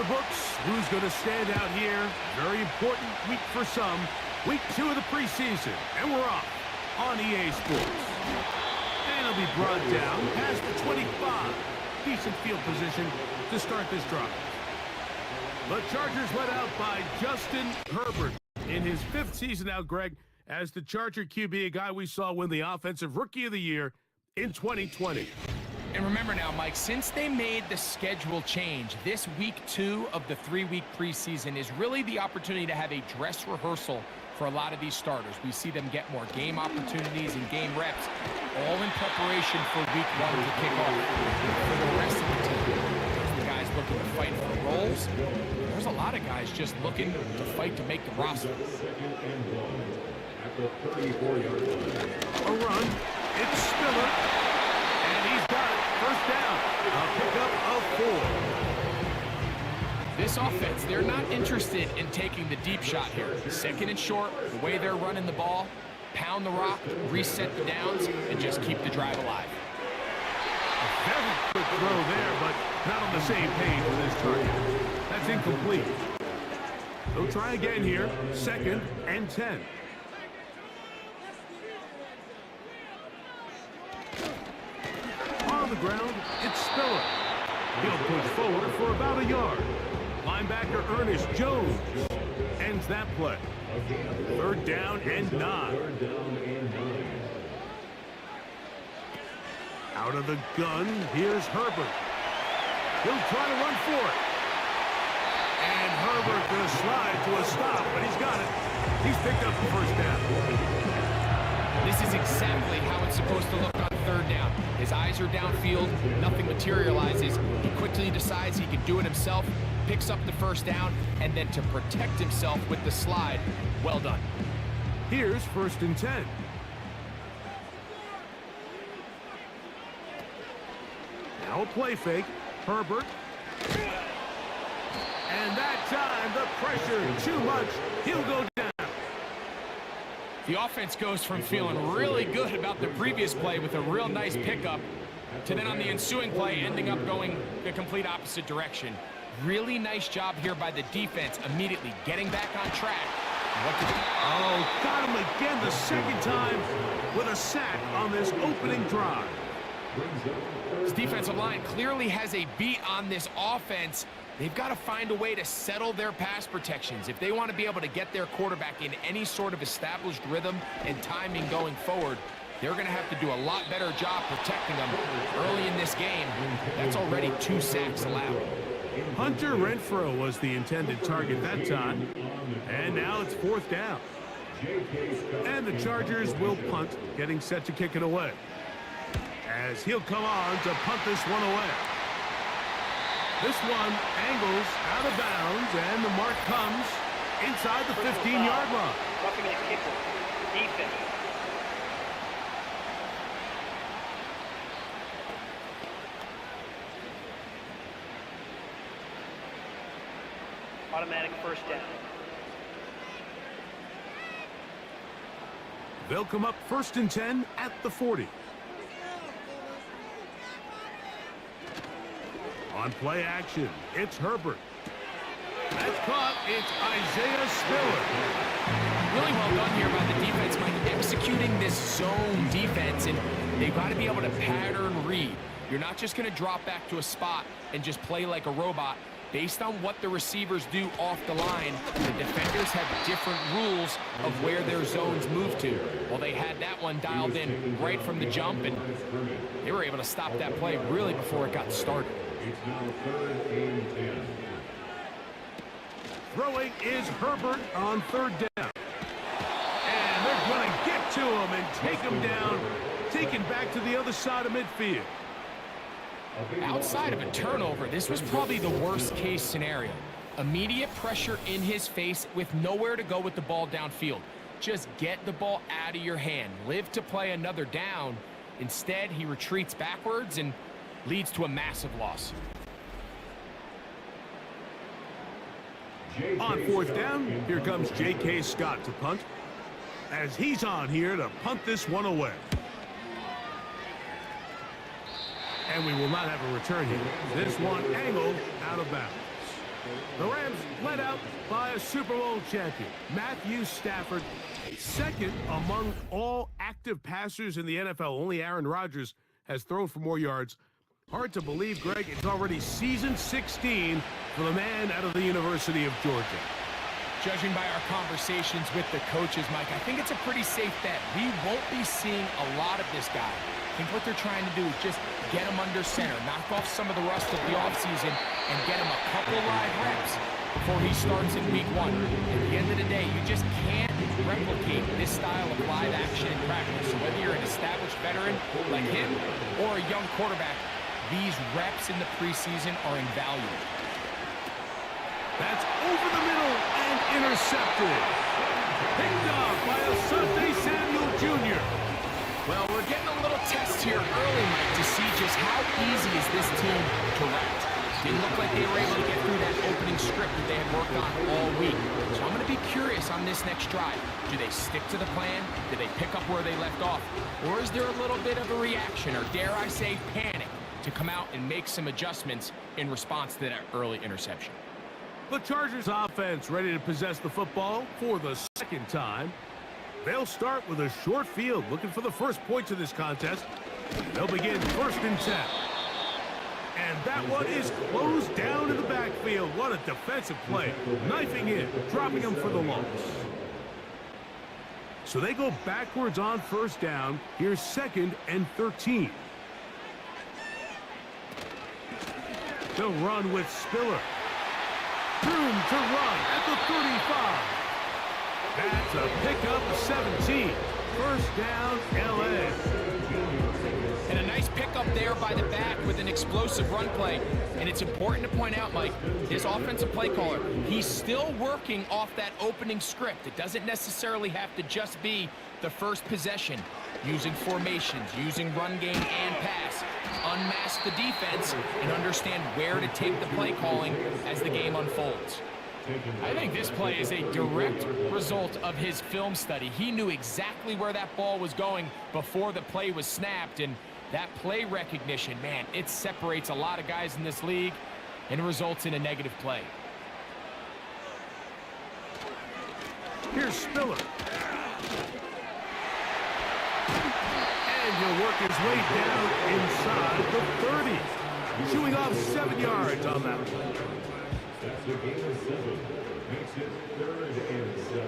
books. Who's going to stand out here? Very important week for some. Week 2 of the preseason. And we're off on EA Sports. And it'll be brought down past the 25. Decent field position to start this drive. The Chargers led out by Justin Herbert in his 5th season now, Greg, as the Charger QB, a guy we saw win the Offensive Rookie of the Year in 2020. And remember now, Mike, since they made the schedule change, this week 2 of the 3-week preseason is really the opportunity to have a dress rehearsal for a lot of these starters. We see them get more game opportunities and game reps, all in preparation for week 1 to kick off. For the rest of the team, the guys looking to fight for roles. There's a lot of guys just looking to fight to make the roster. A run. It's Spiller. And he's got it. First down. A pickup of 4. This offense, they're not interested in taking the deep shot here. 2nd and short, the way they're running the ball, pound the rock, reset the downs, and just keep the drive alive. A very good throw there, but not on the same page with this target. That's incomplete. They'll try again here. 2nd and 10. On the ground, it's Spiller. He'll push forward for about a yard. Linebacker Ernest Jones ends that play. 3rd down and 9. Out of the gun, here's Herbert. He'll try to run for it. And Herbert going to slide to a stop, but he's got it. He's picked up the first down. This is exactly how it's supposed to look on 3rd down. His eyes are downfield, nothing materializes. He quickly decides he can do it himself, picks up the first down, and then to protect himself with the slide, well done. Here's 1st and 10. Now a play fake. Herbert. And that time, the pressure too much. He'll go down. The offense goes from feeling really good about the previous play with a real nice pickup to then on the ensuing play ending up going the complete opposite direction. Really nice job here by the defense immediately getting back on track. Oh, got him again the 2nd time with a sack on this opening drive. This defensive line clearly has a beat on this offense. They've got to find a way to settle their pass protections. If they want to be able to get their quarterback in any sort of established rhythm and timing going forward, they're going to have to do a lot better job protecting them early in this game. That's already 2 sacks allowed. Hunter Renfrow was the intended target that time. And now it's 4th down. And the Chargers will punt, getting set to kick it away. As he'll come on to punt this one away. This one angles out of bounds, and the mark comes inside the 15-yard line. Roughing the kicker. Defense. Automatic first down. They'll come up 1st and 10 at the 40. On play action, it's Herbert. That's caught. It's Isaiah Spiller. Really well done here by the defense, Mike, executing this zone defense, and they've got to be able to pattern read. You're not just going to drop back to a spot and just play like a robot. Based on what the receivers do off the line, the defenders have different rules of where their zones move to. Well, they had that one dialed in right from the jump, and they were able to stop that play really before it got started. It's now 3rd and 10. Throwing is Herbert on 3rd down. And they're going to get to him and take him down, taken back to the other side of midfield. Outside of a turnover, this was probably the worst case scenario. Immediate pressure in his face with nowhere to go with the ball downfield. Just get the ball out of your hand. Live to play another down. Instead, he retreats backwards and leads to a massive loss. On 4th down, here comes J.K. Scott to punt, as he's on here to punt this one away. And we will not have a return here. This one angled out of bounds. The Rams led out by a Super Bowl champion, Matthew Stafford, second among all active passers in the NFL. Only Aaron Rodgers has thrown for more yards. Hard to believe, Greg, it's already season 16 for the man out of the University of Georgia. Judging by our conversations with the coaches, Mike, I think it's a pretty safe bet. We won't be seeing a lot of this guy. I think what they're trying to do is just get him under center, knock off some of the rust of the offseason, and get him a couple live reps before he starts in week 1. At the end of the day, you just can't replicate this style of live action in practice. So whether you're an established veteran like him or a young quarterback, these reps in the preseason are invaluable. That's over the middle and intercepted. Picked off by Asante Samuel Jr. Well, we're getting a little test here early, Mike, to see just how easy is this team to route. Didn't look like they were able to get through that opening script that they had worked on all week. So I'm going to be curious on this next drive. Do they stick to the plan? Do they pick up where they left off? Or is there a little bit of a reaction, or dare I say panic, to come out and make some adjustments in response to that early interception? The Chargers offense ready to possess the football for the second time. They'll start with a short field, looking for the first points of this contest. They'll begin 1st and 10. And that one is closed down in the backfield. What a defensive play. Knifing in, dropping them for the loss. So they go backwards on 1st down. Here's 2nd and 13. They'll run with Spiller. Room to run at the 35. That's a pickup of 17. 1st down, L.A. And a nice pickup there by the back with an explosive run play. And it's important to point out, Mike, this offensive play caller, he's still working off that opening script. It doesn't necessarily have to just be the first possession. Using formations, using run game and pass. Unmask the defense and understand where to take the play calling as the game unfolds. I think this play is a direct result of his film study. He knew exactly where that ball was going before the play was snapped, and that play recognition, man, it separates a lot of guys in this league and results in a negative play. Here's Spiller. And he'll work his way down inside the 30. Chewing off 7 yards on that one. That's a gain of 7. Makes it 3rd and 7.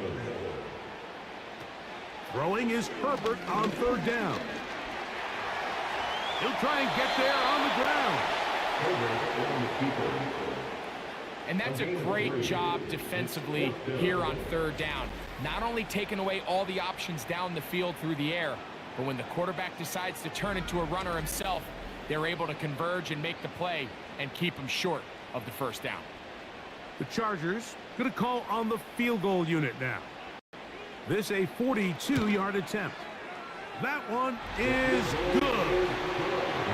Throwing is Herbert on 3rd down. He'll try and get there on the ground. Herbert on the keeper. And that's a great job defensively here on 3rd down. Not only taking away all the options down the field through the air, but when the quarterback decides to turn into a runner himself, they're able to converge and make the play and keep him short of the 1st down. The Chargers going to call on the field goal unit now. This a 42-yard attempt. That one is good.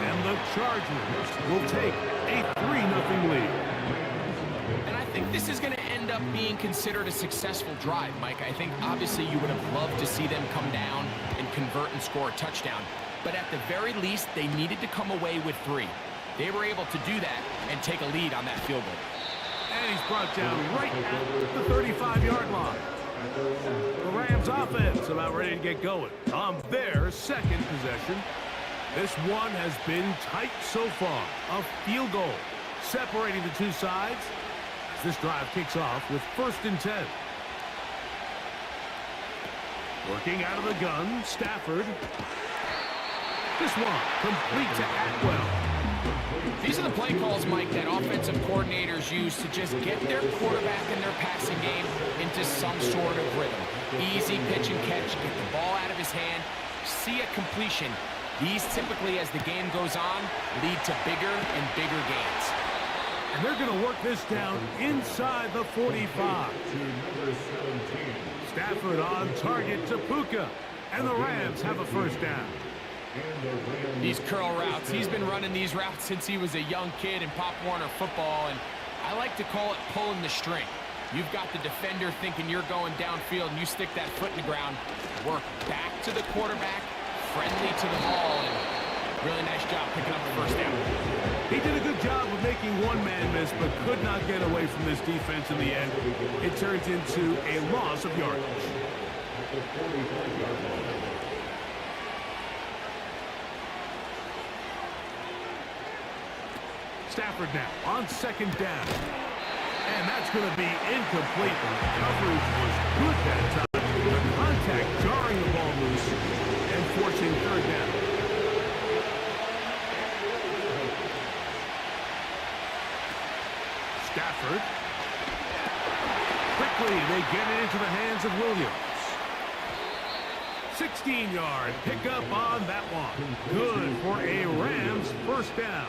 And the Chargers will take a 3-0 lead. And I think this is going to end up being considered a successful drive, Mike. I think obviously you would have loved to see them come down and convert and score a touchdown. But at the very least, they needed to come away with 3. They were able to do that and take a lead on that field goal. And he's brought down right at the 35-yard line. The Rams offense about ready to get going on their 2nd possession. This one has been tight so far. A field goal separating the two sides. This drive kicks off with 1st and 10. Working out of the gun, Stafford. This one complete to Atwell. These are the play calls, Mike, that offensive coordinators use to just get their quarterback and their passing game into some sort of rhythm. Easy pitch and catch, get the ball out of his hand, see a completion. These typically, as the game goes on, lead to bigger and bigger gains. And they're going to work this down inside the 45. Stafford on target to Puka. And the Rams have a 1st down. These curl routes, he's been running these routes since he was a young kid in Pop Warner football, and I like to call it pulling the string. You've got the defender thinking you're going downfield, and you stick that foot in the ground, work back to the quarterback, friendly to the ball, and Really nice job picking up the first down. He did a good job of making one man miss, but could not get away from this defense in the end. It turns into a loss of yardage. Stafford now on second down. And that's going to be incomplete. Coverage was good that time. The contact jarring the ball loose and forcing third down. Stafford. Quickly, they get it into the hands of Williams. 16-yard pickup on that one. Good for a Rams first down.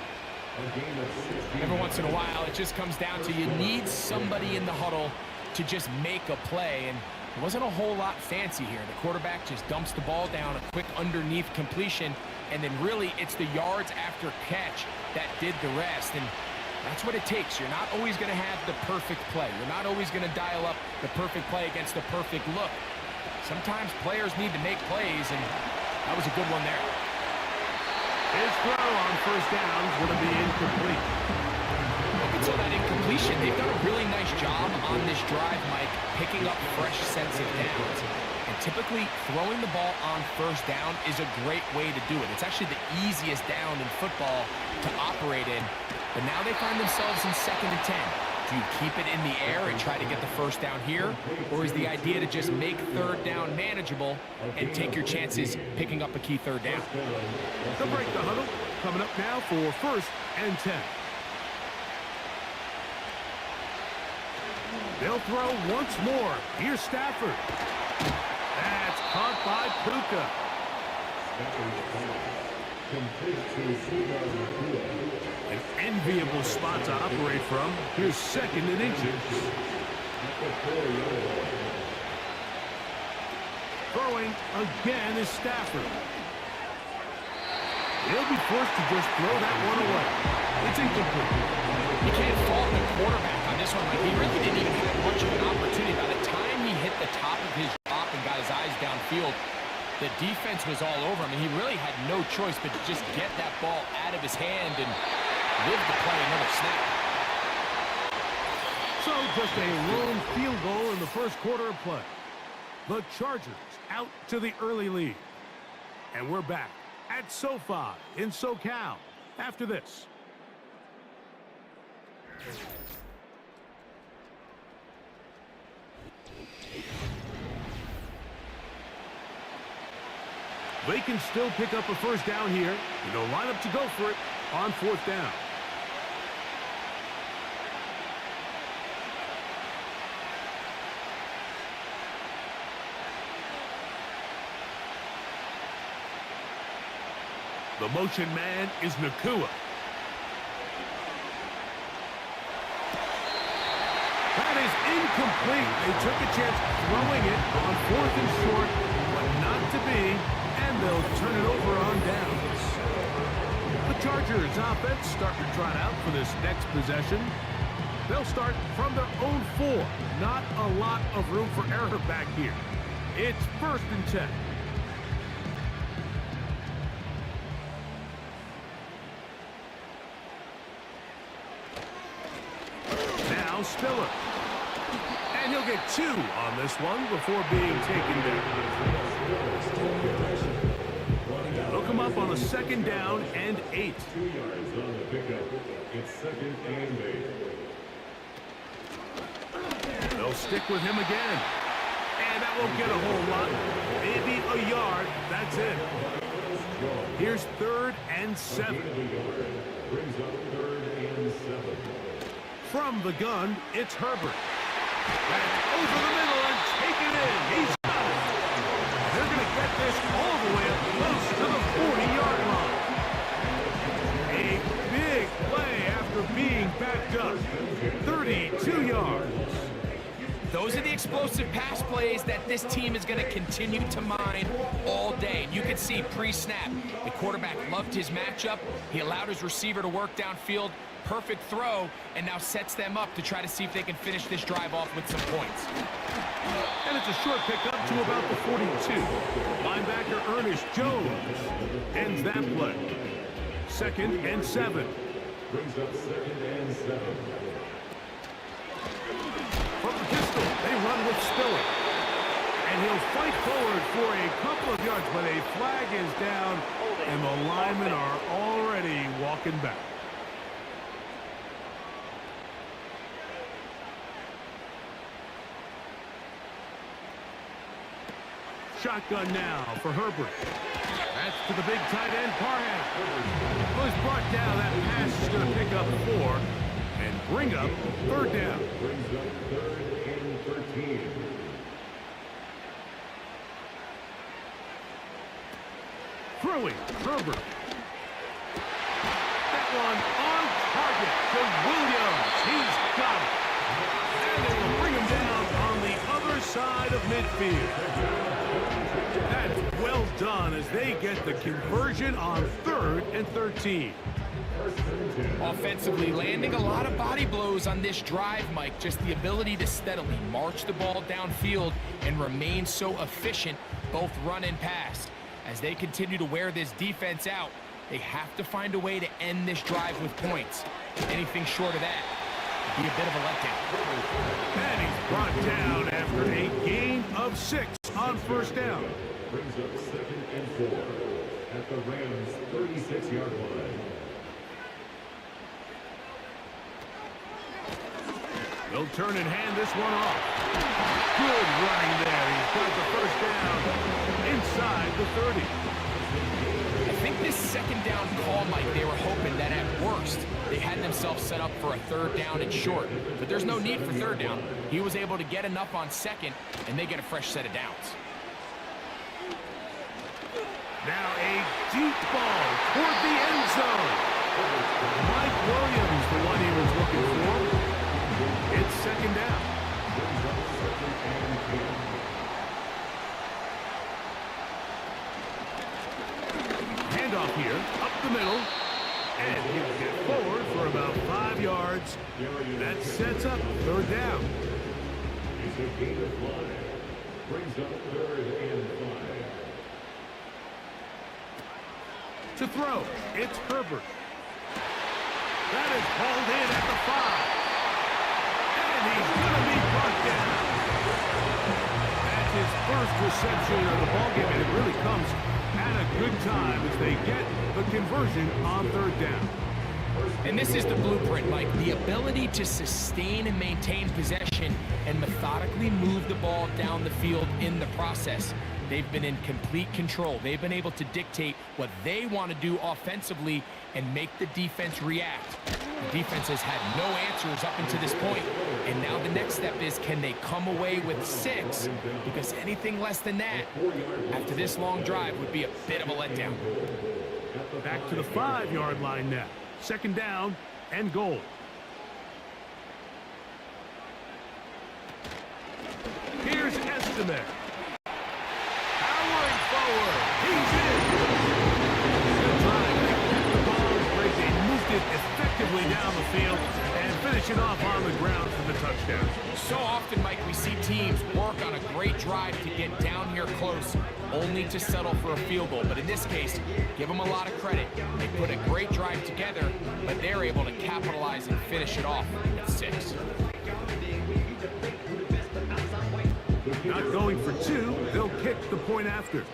Every once in a while, it just comes down to you need somebody in the huddle to just make a play, and it wasn't a whole lot fancy here. The quarterback just dumps the ball down, a quick underneath completion, and then really it's the yards after catch that did the rest, and that's what it takes. You're not always going to have the perfect play. You're not always going to dial up the perfect play against the perfect look. Sometimes players need to make plays, and that was a good one there. His throw on first down is going to be incomplete. Up until that incompletion, they've done a really nice job on this drive, Mike, picking up fresh sets of downs. And typically, throwing the ball on first down is a great way to do it. It's actually the easiest down in football to operate in. But now they find themselves in 2nd and 10. Do you keep it in the air and try to get the first down here? Or is the idea to just make third down manageable and take your chances picking up a key third down? They'll break the huddle. Coming up now for 1st and 10. They'll throw once more. Here's Stafford. That's caught by Puka. An enviable spot to operate from. Here's 2nd and inches. Throwing again is Stafford. He'll be forced to just throw that one away. It's incomplete. You can't fault the quarterback on this one. Like, he really didn't even have much of an opportunity. By the time he hit the top of his drop and got his eyes downfield, the defense was all over him, and he really had no choice but to just get that ball out of his hand and live to play another snap. So just a lone field goal in the first quarter of play. The Chargers out to the early lead. And we're back at SoFi in SoCal after this. They can still pick up a first down here. And they'll line up to go for it on 4th down. The motion man is Nakua. That is incomplete. They took a chance throwing it on 4th and short, but not to be, and they'll turn it over on downs. The Chargers offense starting to trot out for this next possession. They'll start from their own 4. Not a lot of room for error back here. It's 1st and 10. Now Spiller. And he'll get 2 on this one before being taken down. They'll come up on a 2nd down and 8. 2 yards on the pickup. It's 2nd and 8. They'll stick with him again. And that won't get a whole lot. Maybe a yard. That's it. Here's 3rd and 7. Brings up 3rd and 7. From the gun, it's Herbert. That's over the middle and taken in. He's got it. They're going to get this all the way up close to the 40-yard line. A big play after being backed up. 32 yards. Those are the explosive pass plays that this team is going to continue to mine all day. And you can see pre-snap, the quarterback loved his matchup. He allowed his receiver to work downfield. Perfect throw, and now sets them up to try to see if they can finish this drive off with some points. And it's a short pickup to about the 42. Linebacker Ernest Jones ends that play. 2nd and 7. Brings up 2nd and 7. From the pistol, they run with Spiller. And he'll fight forward for a couple of yards, but a flag is down, and the linemen are already walking back. Shotgun now for Herbert. That's to the big tight end, Parham. Was brought down. That pass is going to pick up 4 and bring up 3rd down. Brings up 3rd and 13. Throwing, Herbert. That one on target to Williams. He's got it. And they will bring him down on the other side of midfield. That's well done as they get the conversion on 3rd and 13. Offensively, landing a lot of body blows on this drive, Mike. Just the ability to steadily march the ball downfield and remain so efficient, both run and pass. As they continue to wear this defense out, they have to find a way to end this drive with points. Anything short of that would be a bit of a letdown. And he's brought down after a gain of 6 on 1st down. Brings up 2nd and 4 at the Rams' 36-yard line. They'll turn and hand this one off. Good running there. He's got the 1st down inside the 30. I think this 2nd down call, Mike, they were hoping that at worst they had themselves set up for a 3rd down and short. But there's no need for 3rd down. He was able to get enough on 2nd, and they get a fresh set of downs. Now a deep ball toward the end zone. Mike Williams, the one he was looking for. It's 2nd down. Handoff here, up the middle. And he'll get forward for about 5 yards. That sets up 3rd down. It's a gain of 5. Brings up 3rd and 5. To throw, it's Herbert. That is hauled in at the 5. And he's going to be brought down. That's his first reception of the ballgame, and it really comes at a good time as they get the conversion on 3rd down. And this is the blueprint, Mike. The ability to sustain and maintain possession and methodically move the ball down the field in the process. They've been in complete control. They've been able to dictate what they want to do offensively and make the defense react. The defense has had no answers up until this point, and now the next step is, can they come away with 6? Because anything less than that, after this long drive, would be a bit of a letdown. Back to the 5-yard line now. 2nd down and goal. Here's Estimate. Powering forward. He's in. Good try. They kept the ball great. They moved it effectively down the field and finish it off on the ground for the touchdown. So often, Mike, we see teams work on a great drive to get down here close, only to settle for a field goal. But in this case, give them a lot of credit. They put a great drive together, but they're able to capitalize and finish it off at 6. Not going for 2. They'll kick the point after.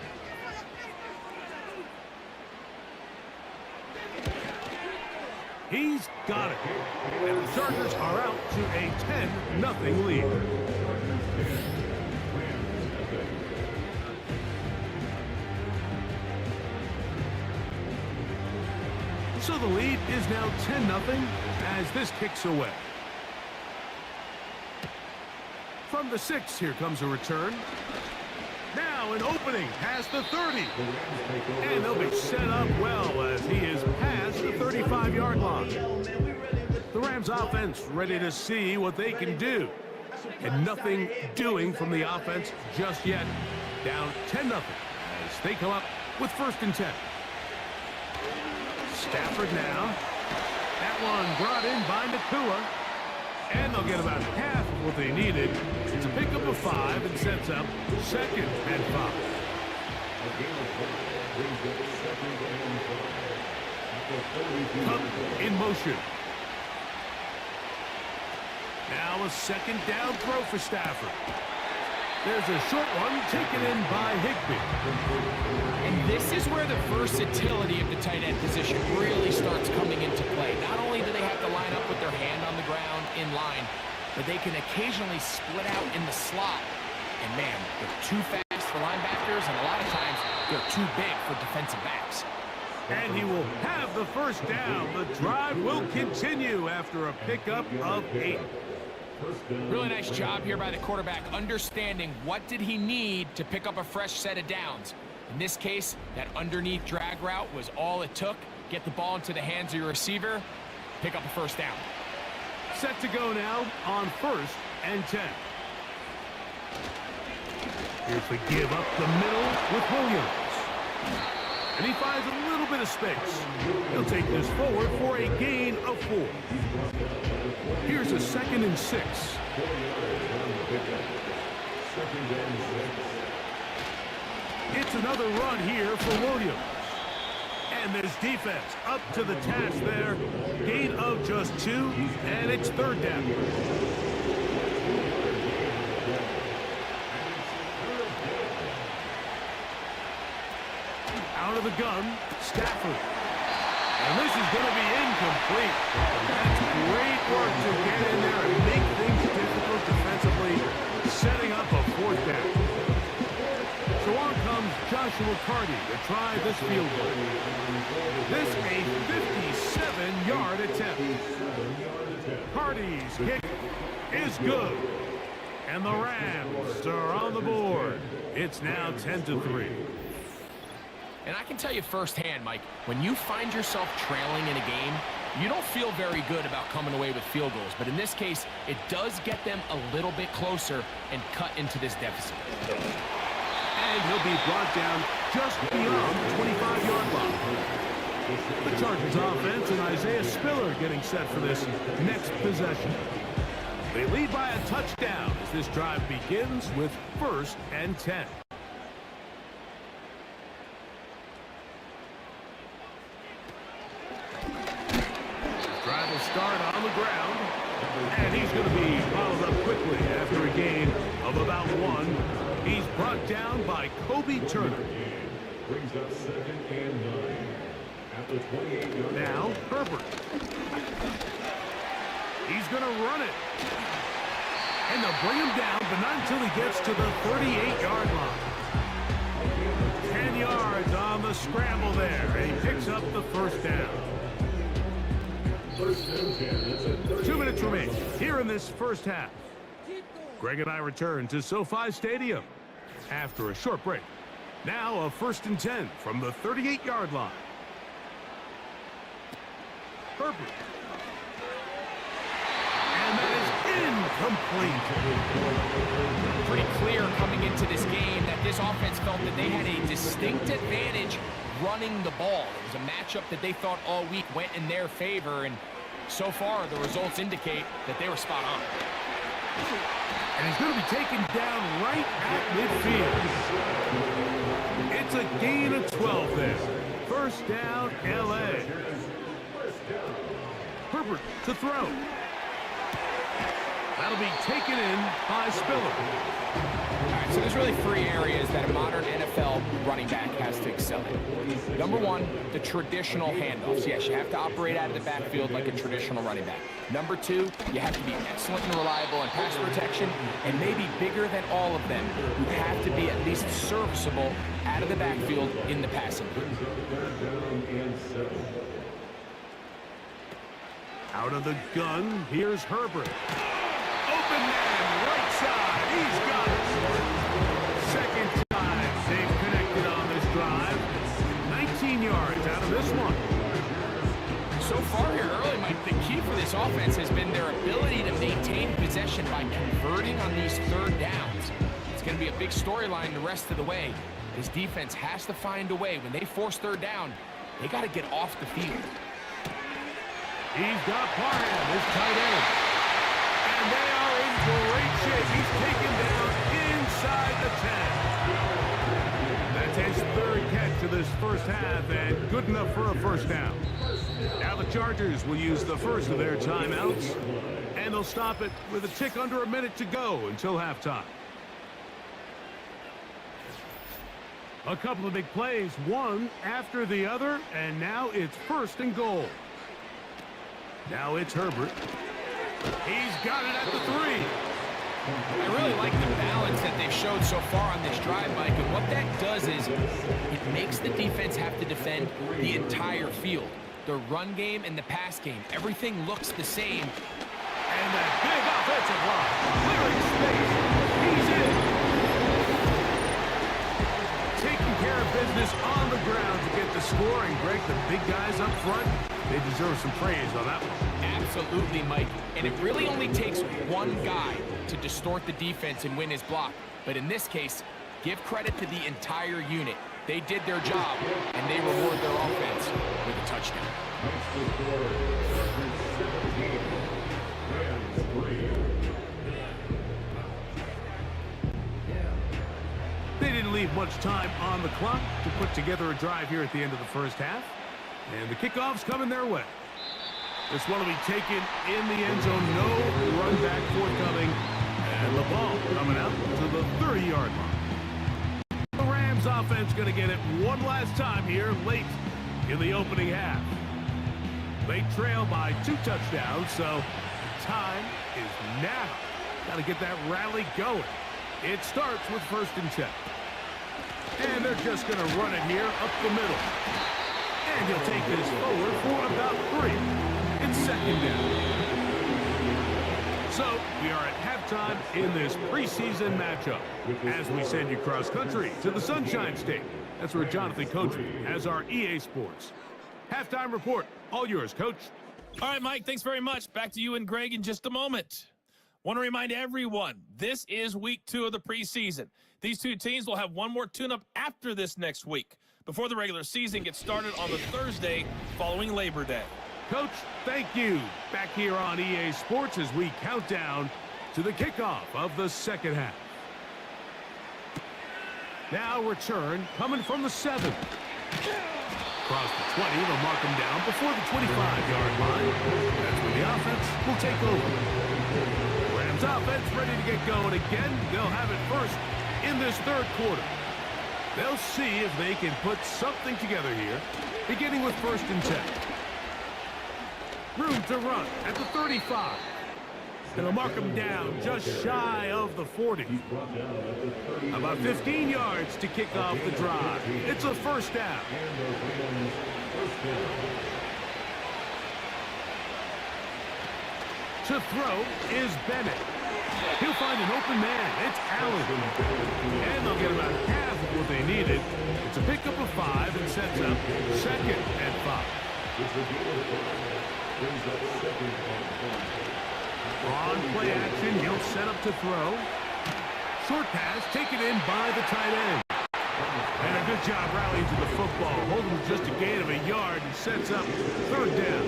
He's got it. And the Chargers are out to a 10-0 lead. So the lead is now 10-0 as this kicks away. From the 6, here comes a return. Now an opening past the 30. And they'll be set up well as he is past the 35-yard line. The Rams offense ready to see what they can do. And nothing doing from the offense just yet. Down 10-0 as they come up with 1st and 10. Stafford now. That one brought in by Nakua. And they'll get about half of what they needed to pick up a 5 and sets up 2nd and 5. Cup in motion. Now a 2nd down throw for Stafford. There's a short one taken in by Higbee. And this is where the versatility of the tight end position really starts coming into play. Not only do they have to line up with their hand on the ground in line, but they can occasionally split out in the slot. And man, they're too fast for linebackers, and a lot of times they're too big for defensive backs. And he will have the 1st down. The drive will continue after a pickup of 8. Really nice job here by the quarterback, understanding what did he need to pick up a fresh set of downs. In this case, that underneath drag route was all it took. Get the ball into the hands of your receiver, pick up a 1st down. Set to go now on 1st and 10. Here's the give up the middle with Williams. And he finds a little bit of space. He'll take this forward for a gain of 4. Here's a 2nd and 6. It's another run here for Williams. And this defense up to the task there. Gain of just 2, and it's 3rd down. Out of the gun, Stafford. And this is going to be incomplete. That's great work to get in there and make things difficult defensively, setting up a 4th down. So on comes Joshua Carty to try this field goal. This a 57-yard attempt. Carty's kick is good. And the Rams are on the board. It's now 10-3. And I can tell you firsthand, Mike, when you find yourself trailing in a game, you don't feel very good about coming away with field goals. But in this case, it does get them a little bit closer and cut into this deficit. And he'll be brought down just beyond the 25-yard line. The Chargers offense and Isaiah Spiller getting set for this next possession. They lead by a touchdown as this drive begins with 1st and 10. Drive will start on the ground, and he's going to be followed up quickly after a gain of about 1. He's brought down by Kobe Turner. Brings up 2nd and 9 at the 28-yard line. Now Herbert. He's going to run it. And they'll bring him down, but not until he gets to the 38-yard line. 10 yards on the scramble there, and he picks up the 1st down. 2 minutes remain here in this 1st half. Greg and I return to SoFi Stadium after a short break. Now a 1st and 10 from the 38-yard line. Herbert. And that is incomplete. Pretty clear coming into this game that this offense felt that they had a distinct advantage running the ball. It was a matchup that they thought all week went in their favor, and so far the results indicate that they were spot on. And he's going to be taken down right at midfield. It's a gain of 12 there. 1st down, L.A. Herbert to throw. That'll be taken in by Spiller. All right, so there's really 3 areas that a modern NFL running back has to excel in. Number 1, the traditional handoffs. Yes, you have to operate out of the backfield like a traditional running back. Number 2, you have to be excellent and reliable in pass protection, and maybe bigger than all of them, you have to be at least serviceable out of the backfield in the passing game. Out of the gun, here's Herbert. Open man, right side, he's got it. 2nd time they've connected on this drive. 19 yards out of this one. So far here early, Mike, the key for this offense has been their ability to maintain possession possession by converting on these third downs. It's going to be a big storyline the rest of the way. This defense has to find a way. When they force third down, they got to get off the field. He's got Parham, his tight end. And they are in great shape. He's taken down inside the 10. That's his third catch of this first half, and good enough for a first down. Now the Chargers will use the first of their timeouts, and they'll stop it with a tick under a minute to go until halftime. A couple of big plays, one after the other, and now it's first and goal. Now it's Herbert. He's got it at the 3. I really like the balance that they've showed so far on this drive, Mike, and what that does is it makes the defense have to defend the entire field. The run game and the pass game, everything looks the same. And that big offensive line, clearing space, he's in. Taking care of business on the ground to get the score and break the big guys up front. They deserve some praise on that one. Absolutely, Mike. And it really only takes one guy to distort the defense and win his block. But in this case, give credit to the entire unit. They did their job, and they reward their offense with a touchdown. They didn't leave much time on the clock to put together a drive here at the end of the first half. And the kickoff's coming their way. This one will be taken in the end zone. No run back forthcoming. And the ball coming out to the 30-yard line. The Rams offense going to get it one last time here late in the opening half. They trail by 2 touchdowns, so time is now. Got to get that rally going. It starts with 1st and 10. And they're just going to run it here up the middle. And he'll take this forward for about 3. It's 2nd down. So we are at halftime in this preseason matchup as we send you cross country to the Sunshine State. That's where Jonathan Coachman has our EA Sports halftime report. All yours, Coach. All right, Mike, thanks very much. Back to you and Greg in just a moment. Want to remind everyone, this is week 2 of the preseason. These two teams will have one more tune-up after this next week, before the regular season gets started on the Thursday following Labor Day. Coach, thank you. Back here on EA Sports as we count down to the kickoff of the second half. Now return coming from the 7. Across the 20, they'll mark him down before the 25-yard line. That's when the offense will take over. Rams offense ready to get going again. They'll have it first in this 3rd quarter. They'll see if they can put something together here, beginning with 1st and 10. Room to run at the 35. They'll mark him down just shy of the 40. About 15 yards to kick off the drive. It's a 1st down. To throw is Bennett. He'll find an open man. It's Allen. And they'll get about half of what they needed. It's a pickup of 5 and sets up 2nd and 5. On play action, he'll set up to throw. Short pass taken in by the tight end. And a good job rallying to the football. Holding just a gain of a yard and sets up 3rd down.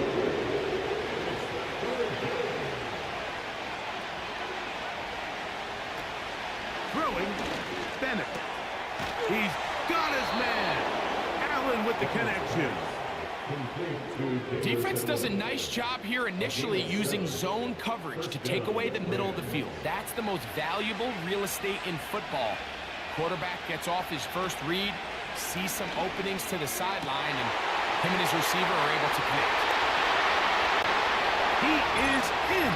Throwing, Bennett. He's got his man. Allen with the connection. Defense does a nice job here initially using zone coverage to take away the middle of the field. That's the most valuable real estate in football. Quarterback gets off his first read, sees some openings to the sideline, and him and his receiver are able to connect. He is in.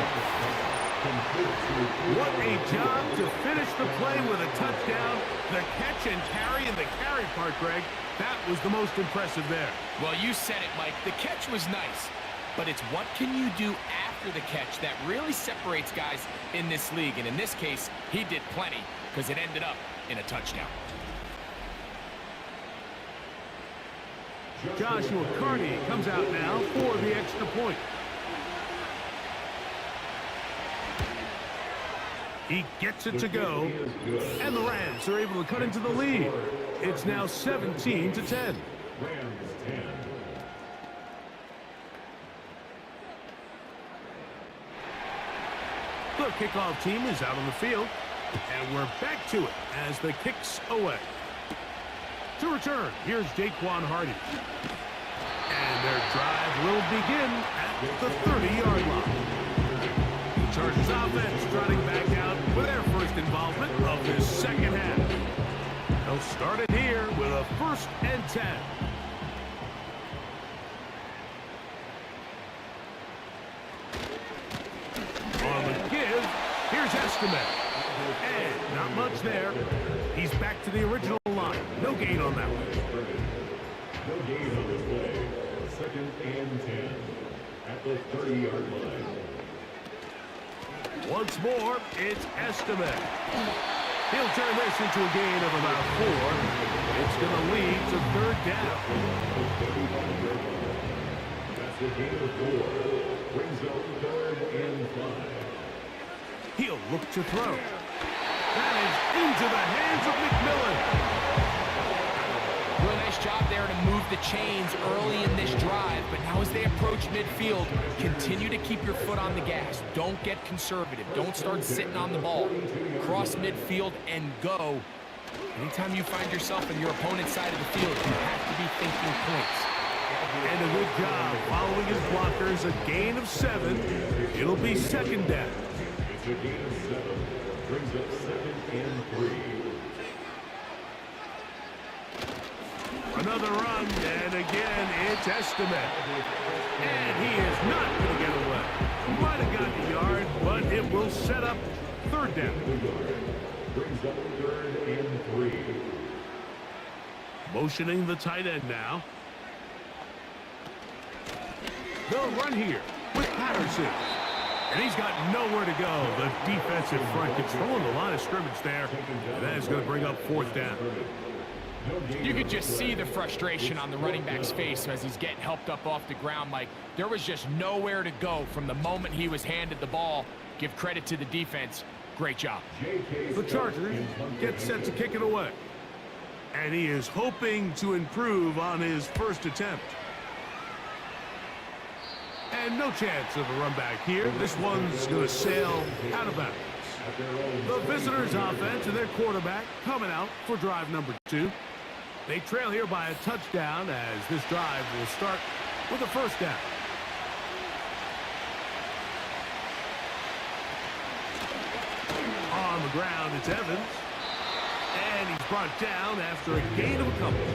What a job to finish the play with a touchdown. The catch and carry, and the carry part, Greg, that was the most impressive there. Well, you said it, Mike. The catch was nice, but it's what can you do after the catch that really separates guys in this league. And in this case, he did plenty because it ended up in a touchdown. Joshua Carney comes out now for the extra point. He gets it to go, and the Rams are able to cut into the lead. It's now 17-10. Rams 10. The kickoff team is out on the field, and we're back to it as the kick's away. To return, here's Jaquan Hardy. And their drive will begin at the 30-yard line. The Chargers offense trotting back out with their first involvement of this second half. They'll start it here with a 1st and 10. On the give, here's Estimate. And not much there. He's back to the original line. No gain on that one. No gain on this play. 2nd and 10 at the 30-yard line. Once more, it's Estimate. He'll turn this into a gain of about 4. It's going to lead to 3rd down. That's a gain of 4. Brings up 3rd and 5. He'll look to throw. That is into the hands of McMillan. Really nice job there to move the chains early in this drive, but now as they approach midfield, continue to keep your foot on the gas. Don't get conservative. Don't start sitting on the ball. Cross midfield and go. Anytime you find yourself on your opponent's side of the field, you have to be thinking points. And a good job following his blockers. A gain of 7. It'll be 2nd down. It's a gain of 7. Brings up 2nd and 3. Another run, and again, it's Estimate. And he is not going to get away. Might have gotten a yard, but it will set up 3rd down. Brings up 3rd and 3. Motioning the tight end now. They'll run here with Patterson. And he's got nowhere to go. The defensive front controlling the line of scrimmage there. And that is going to bring up 4th down. You could just see the frustration on the running back's face as he's getting helped up off the ground, Mike. There was just nowhere to go from the moment he was handed the ball. Give credit to the defense. Great job. The Chargers get set to kick it away. And he is hoping to improve on his first attempt. And no chance of a run back here. This one's going to sail out of bounds. The visitors' offense and their quarterback coming out for drive number 2. They trail here by a touchdown as this drive will start with a 1st down. On the ground, it's Evans. And he's brought down after a gain of a couple.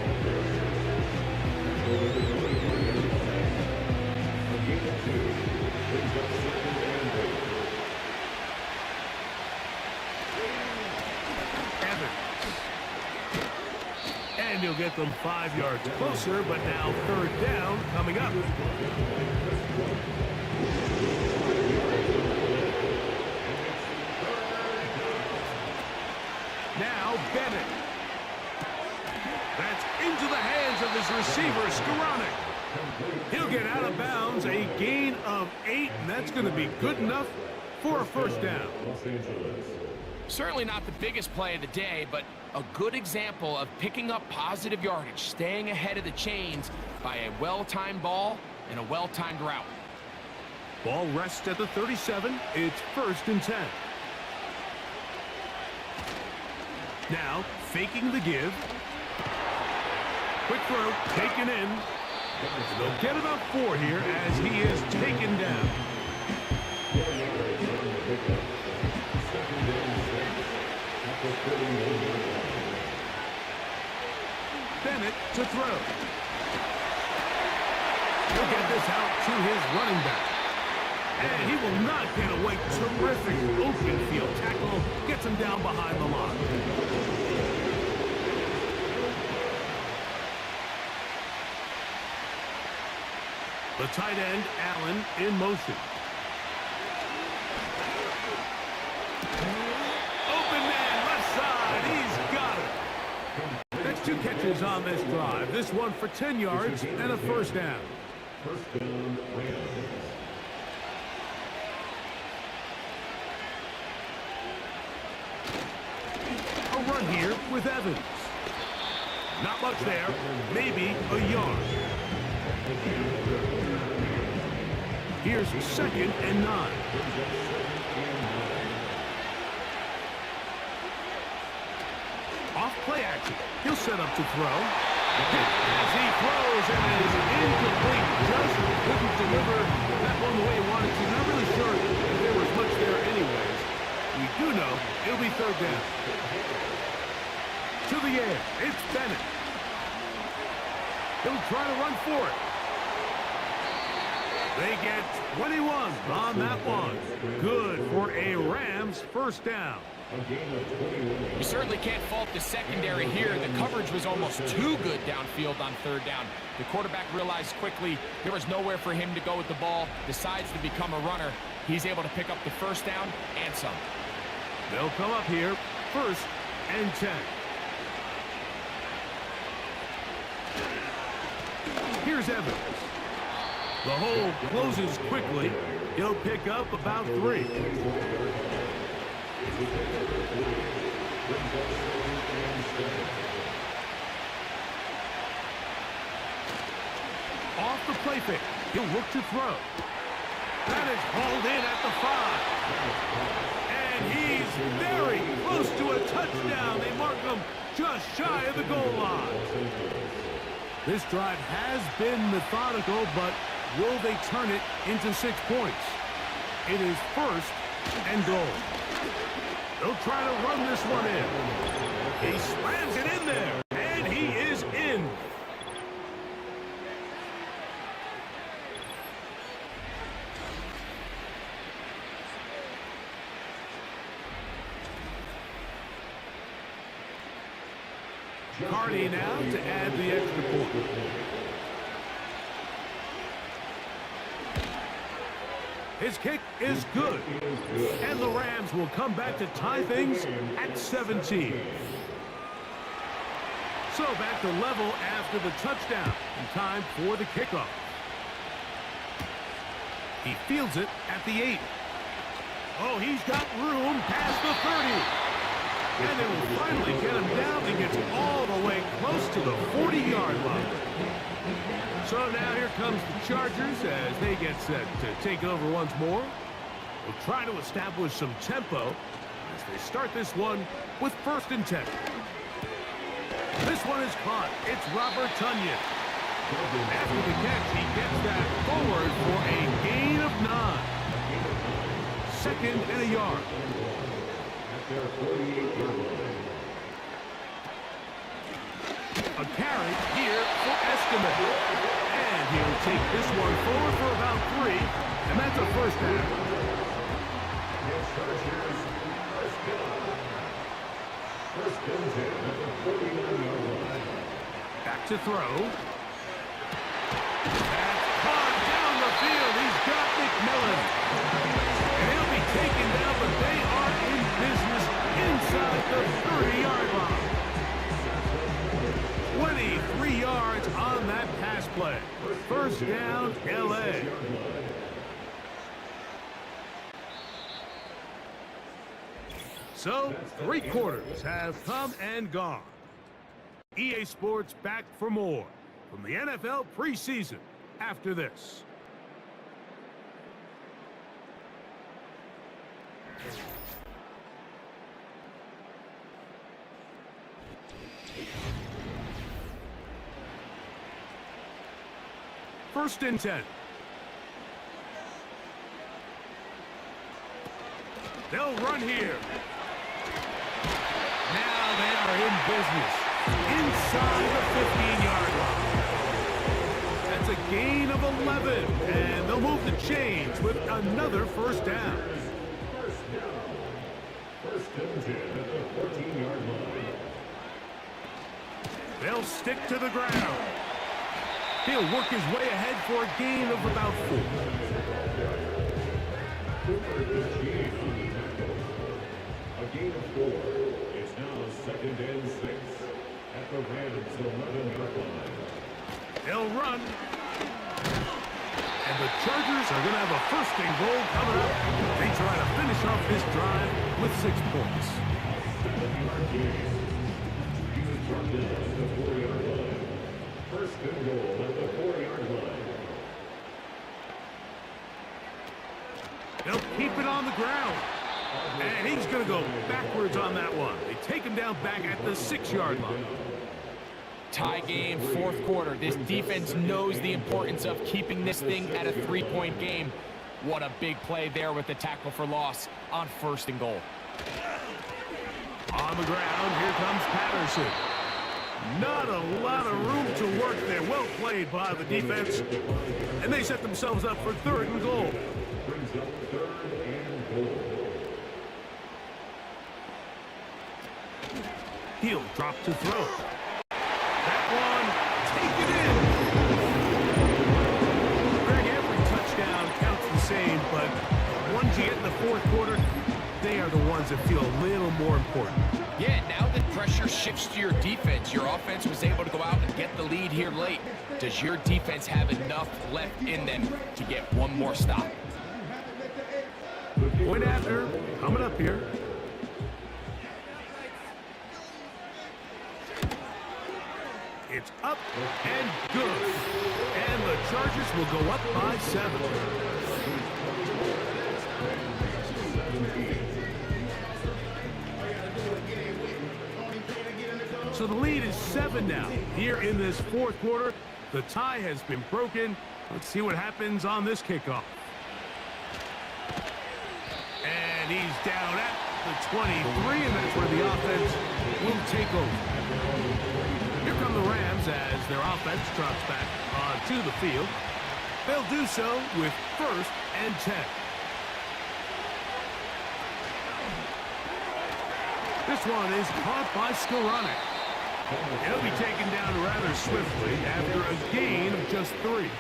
And he'll get them 5 yards closer, but now 3rd down coming up. Now Bennett. That's into the hands of his receiver, Skoranek. He'll get out of bounds, a gain of 8, and that's going to be good enough for a 1st down. Certainly not the biggest play of the day, but a good example of picking up positive yardage, staying ahead of the chains by a well-timed ball and a well-timed route. Ball rests at the 37. It's 1st and 10. Now, faking the give. Quick throw, taken in. They'll get about 4 here as he is taken down. Bennett to throw. He'll get this out to his running back. And he will not get away. Terrific open field tackle. Gets him down behind the line. The tight end, Allen, in motion. Open man, left side. He's got it. That's 2 catches on this drive. This one for 10 yards and a 1st down. 1st down, Rams. run here with Evans. Not much there, maybe a yard. Here's 2nd and 9. Off play action. He'll set up to throw. As he throws, and it is incomplete. Just couldn't deliver that one the way he wanted to. Not really sure if there was much there anyways. We do know it'll be 3rd down. To the air. It's Bennett. He'll try to run for it. They get 21 on that one. Good for a Rams 1st down. You certainly can't fault the secondary here. The coverage was almost too good downfield on 3rd down. The quarterback realized quickly there was nowhere for him to go with the ball, decides to become a runner. He's able to pick up the 1st down and some. They'll come up here, 1st and 10. Here's Evans. The hole closes quickly. He'll pick up about 3. Off the play fake. He'll look to throw. That is hauled in at the 5. And he's very close to a touchdown. They mark him just shy of the goal line. This drive has been methodical, but will they turn it into 6 points? It is 1st and goal. They'll try to run this one in. He slams it in there, and he is in. Carney now to add the extra point. His kick is good. And the Rams will come back to tie things at 17. So back to level after the touchdown. And time for the kickoff. He fields it at the 8. Oh, he's got room past the 30. And they will finally get him down. He gets all the way close to the 40-yard line. So now here comes the Chargers as they get set to take over once more. We'll try to establish some tempo as they start this one with 1st and 10. This one is caught. It's Robert Tonyan. After the catch, he gets that forward for a gain of 9. 2nd and a yard. A carry here for Estimate. And he'll take this one forward for about 3. And that's a 1st down. Back to throw. That's caught down the field. He's got McMillan. And he'll be taken down, but they are in business inside the 30-yard line. 23 yards on that pass play. 1st down, L.A. So, 3 quarters have come and gone. EA Sports back for more from the NFL preseason after this. First and 10. They'll run here. Now they are in business inside the 15-yard line. That's a gain of 11, and they'll move the chains with another 1st down. 1st and 10 at the 14-yard line. They'll stick to the ground. He'll work his way ahead for a gain of about 4. A gain of 4 is now 2nd and 6 at the Rams' 11-yard line. They'll run. And the Chargers are going to have a 1st and goal coming up. They try to finish off this drive with 6 points. First and goal at the 4-yard line. They'll keep it on the ground. And he's going to go backwards on that one. They take him down back at the 6-yard line. Tie game, fourth quarter. This defense knows the importance of keeping this thing at a 3-point game. What a big play there with the tackle for loss on first and goal. On the ground, here comes Patterson. Not a lot of room to work there. Well played by the defense. And they set themselves up for third and goal. Brings up third and goal. He'll drop to throw. That one, take it in. Greg, every touchdown counts the same, but the ones you get in the fourth quarter, they are the ones that feel a little more important. Yeah, now that pressure shifts to your defense, your offense was able to go out and get the lead here late. Does your defense have enough left in them to get one more stop? Point after, coming up here. It's up and good. And the Chargers will go up by 7. So the lead is 7 now. Here in this fourth quarter, the tie has been broken. Let's see what happens on this kickoff. And he's down at the 23, and that's where the offense will take over. Here come the Rams as their offense drops back onto the field. They'll do so with first and 10. This one is caught by Skoranek. He'll be taken down rather swiftly after a gain of just 3.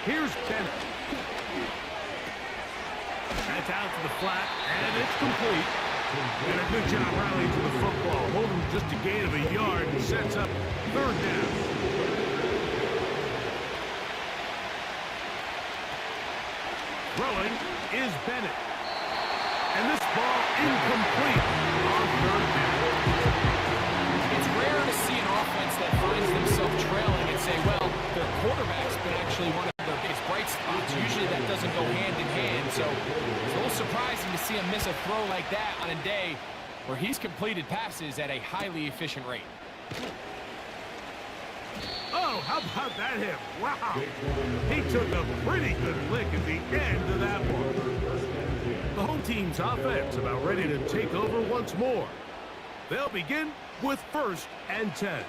Here's Bennett. That's out to the flat, and it's complete. And a good job rallying to the football. Holding just a gain of a yard and sets up third down. Throwing is Bennett. And this ball incomplete on third down. It's rare to see an offense that finds themselves trailing and say, well, their quarterback's been actually one of their biggest bright spots. Usually that doesn't go hand in hand, so it's a little surprising to see him miss a throw like that on a day where he's completed passes at a highly efficient rate. Oh, how about that hit? Wow. He took a pretty good lick at the end of that one. The home team's offense about ready to take over once more. They'll begin with first and 10.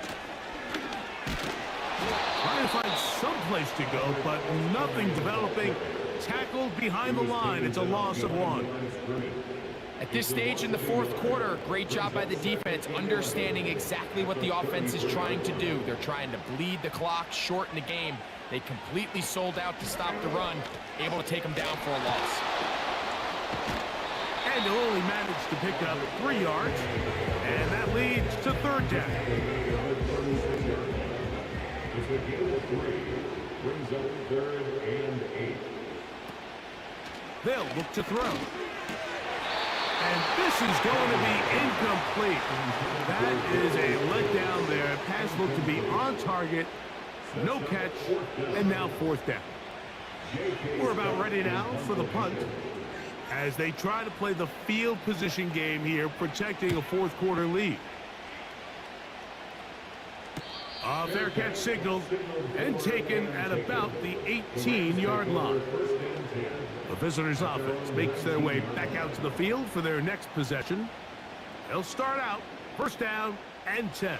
Trying to find some place to go, but nothing developing. Tackled behind the line. It's a loss of 1. At this stage in the fourth quarter, great job by the defense, understanding exactly what the offense is trying to do. They're trying to bleed the clock, shorten the game. They completely sold out to stop the run, able to take them down for a loss. And they'll only manage to pick up 3 yards, and that leads to third down. Brings up third and 8. They'll look to throw. And this is going to be incomplete. That is a letdown there. Pass looked to be on target. No catch. And now fourth down. We're about ready now for the punt as they try to play the field position game here, protecting a fourth quarter lead. A fair catch signaled and taken at about the 18-yard line. The visitors' offense makes their way back out to the field for their next possession. They'll start out first down and 10.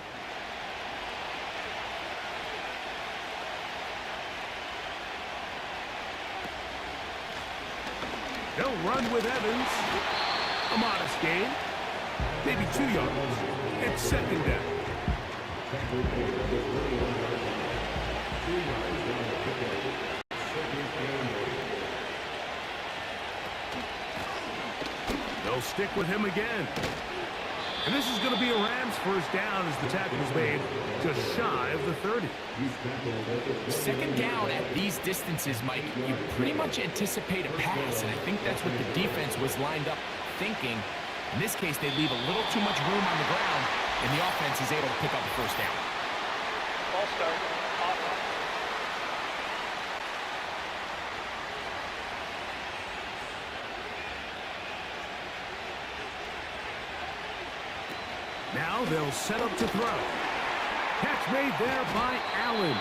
They'll run with Evans. A modest gain. Maybe 2 yards. It's second down. They'll stick with him again. And this is going to be a Rams first down as the tackle is made just shy of the 30. Second down at these distances, Mike, you pretty much anticipate a pass, and I think that's what the defense was lined up thinking. In this case, they leave a little too much room on the ground, and the offense is able to pick up a first down. Ball start. Offense. Now they'll set up to throw. Catch made there by Allen.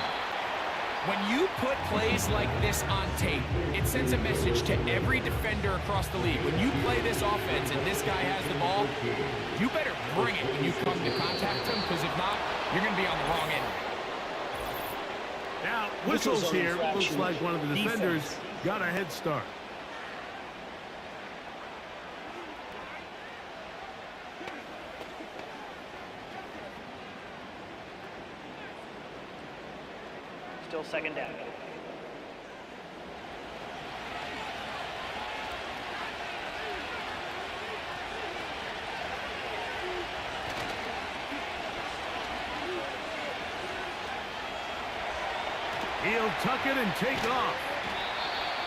When you put plays like this on tape, it sends a message to every defender across the league. When you play this offense and this guy has the ball, you better bring it when you come to contact him, because if not, you're going to be on the wrong end. Now, whistles here. Looks like one of the defenders got a head start. Still second down. He'll tuck it and take off.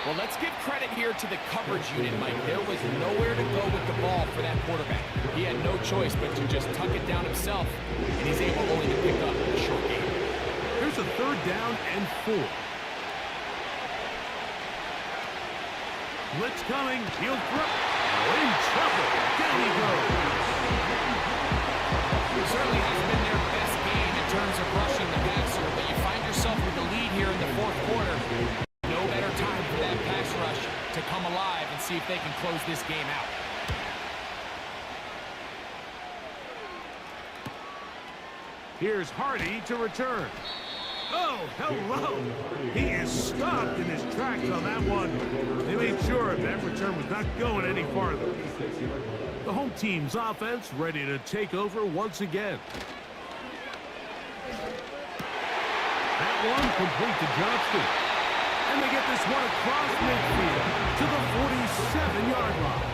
Well, let's give credit here to the coverage unit, Mike. There was nowhere to go with the ball for that quarterback. He had no choice but to just tuck it down himself, and he's able only to pick up a short gain. Here's a third down and 4. Blitz coming. He'll throw. In trouble. Down he goes. Certainly hasn't been their best game in terms of rushing the passer, but you find yourself with the lead here in the fourth quarter. No better time for that pass rush to come alive and see if they can close this game out. Here's Hardy to return. Oh, hello. He is stopped in his tracks on that one. They made sure that return was not going any farther. The home team's offense ready to take over once again. That one complete to Johnston. And they get this one across midfield to the 47-yard line.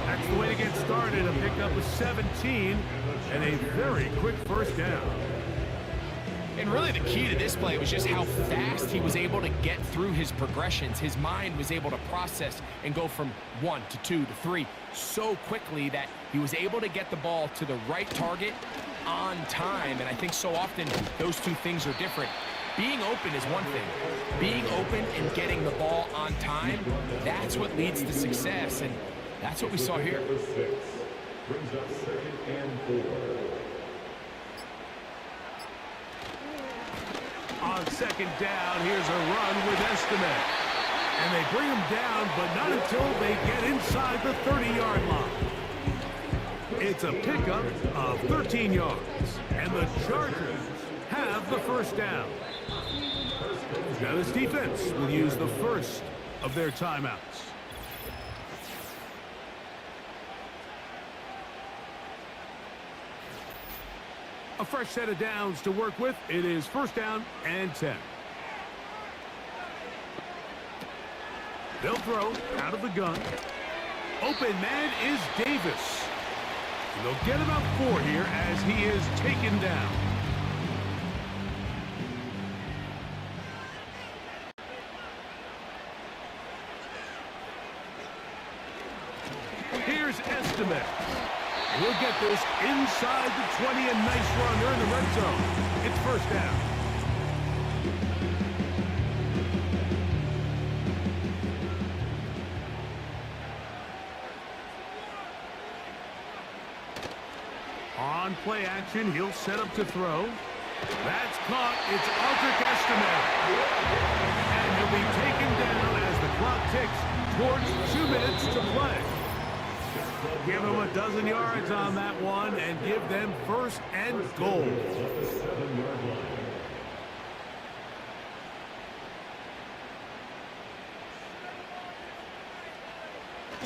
That's the way to get started, a pickup of 17 and a very quick first down. And really the key to this play was just how fast he was able to get through his progressions. His mind was able to process and go from 1 to 2 to 3 so quickly that he was able to get the ball to the right target on time. And I think so often those two things are different. Being open is one thing. Being open and getting the ball on time, that's what leads to success. And that's what we saw here. Brings up second and 4. On second down, here's a run with Estimate. And they bring him down, but not until they get inside the 30-yard line. It's a pickup of 13 yards. And the Chargers have the first down. Now this defense will use the first of their timeouts. A fresh set of downs to work with. It is first down and 10. They'll throw out of the gun. Open man is Davis. And they'll get about 4 here as he is taken down. Here's Estimate. We'll get this inside the 20, and nice run. They're in the red zone. It's first down. On play action, he'll set up to throw. That's caught. It's Aldrich Estimate. And he'll be taken down as the clock ticks towards 2 minutes to play. Give them a dozen yards on that one and give them first and goal.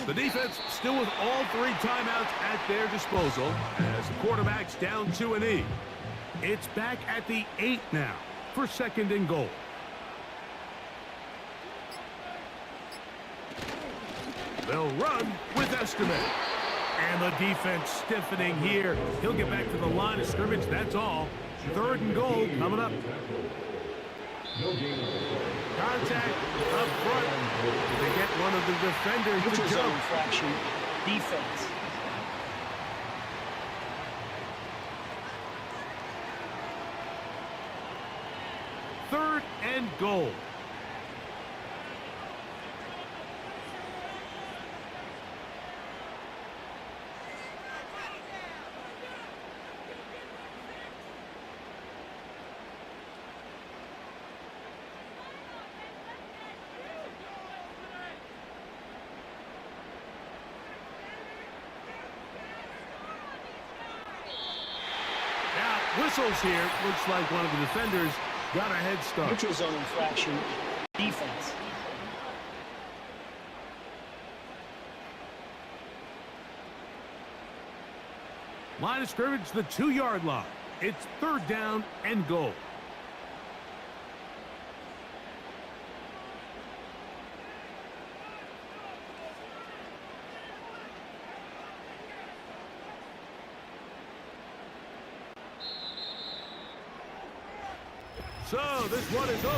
The defense still with all 3 timeouts at their disposal as the quarterback's down 2 and E. It's back at the 8 now for second and goal. They'll run with Estimate. And the defense stiffening here. He'll get back to the line of scrimmage, that's all. 3rd and goal coming up. Contact up front. They get one of the defenders to Neutral zone jump. infraction. Defense. Third and goal. Whistles here. Looks like one of the defenders got a head start. Neutral zone infraction. Defense. Line of scrimmage, the 2-yard line. It's 3rd down and goal. So this one is over.